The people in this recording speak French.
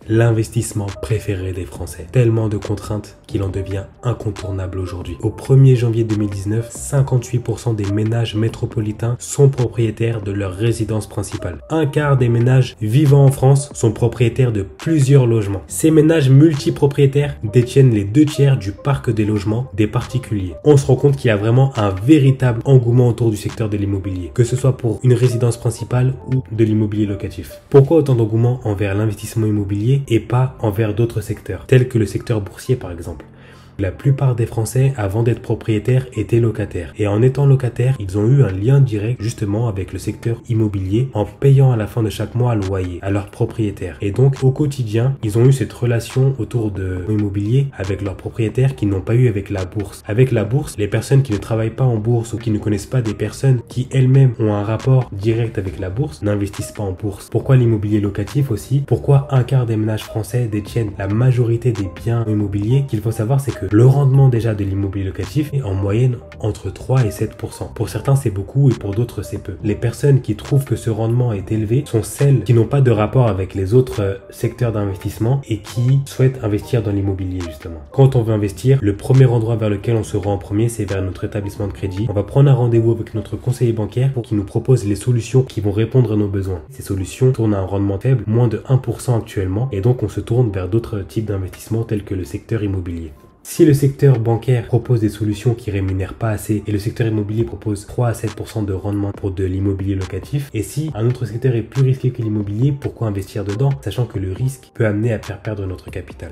L'investissement préféré des Français. Tellement de contraintes qu'il en devient incontournable aujourd'hui. Au 1er janvier 2019, 58% des ménages métropolitains sont propriétaires de leur résidence principale. Un quart des ménages vivant en France sont propriétaires de plusieurs logements. Ces ménages multipropriétaires détiennent les 2/3 du parc des logements des particuliers. On se rend compte qu'il y a vraiment un véritable engouement autour du secteur de l'immobilier, que ce soit pour une résidence principale ou de l'immobilier locatif. Pourquoi autant d'engouement envers l'investissement immobilier et pas envers d'autres secteurs, tels que le secteur boursier par exemple? La plupart des Français, avant d'être propriétaires, étaient locataires. Et en étant locataires, ils ont eu un lien direct justement avec le secteur immobilier en payant à la fin de chaque mois un loyer à leurs propriétaires. Et donc, au quotidien, ils ont eu cette relation autour de l'immobilier avec leurs propriétaires qu'ils n'ont pas eu avec la bourse. Avec la bourse, les personnes qui ne travaillent pas en bourse ou qui ne connaissent pas des personnes qui elles-mêmes ont un rapport direct avec la bourse n'investissent pas en bourse. Pourquoi l'immobilier locatif aussi? Pourquoi un quart des ménages français détiennent la majorité des biens immobiliers? Qu'il faut savoir, c'est que le rendement déjà de l'immobilier locatif est en moyenne entre 3 et 7%. Pour certains, c'est beaucoup et pour d'autres, c'est peu. Les personnes qui trouvent que ce rendement est élevé sont celles qui n'ont pas de rapport avec les autres secteurs d'investissement et qui souhaitent investir dans l'immobilier justement. Quand on veut investir, le premier endroit vers lequel on se rend en premier, c'est vers notre établissement de crédit. On va prendre un rendez-vous avec notre conseiller bancaire pour qu'il nous propose les solutions qui vont répondre à nos besoins. Ces solutions tournent à un rendement faible, moins de 1% actuellement, et donc on se tourne vers d'autres types d'investissements tels que le secteur immobilier. Si le secteur bancaire propose des solutions qui rémunèrent pas assez et le secteur immobilier propose 3 à 7% de rendement pour de l'immobilier locatif, et si un autre secteur est plus risqué que l'immobilier, pourquoi investir dedans, sachant que le risque peut amener à faire perdre notre capital?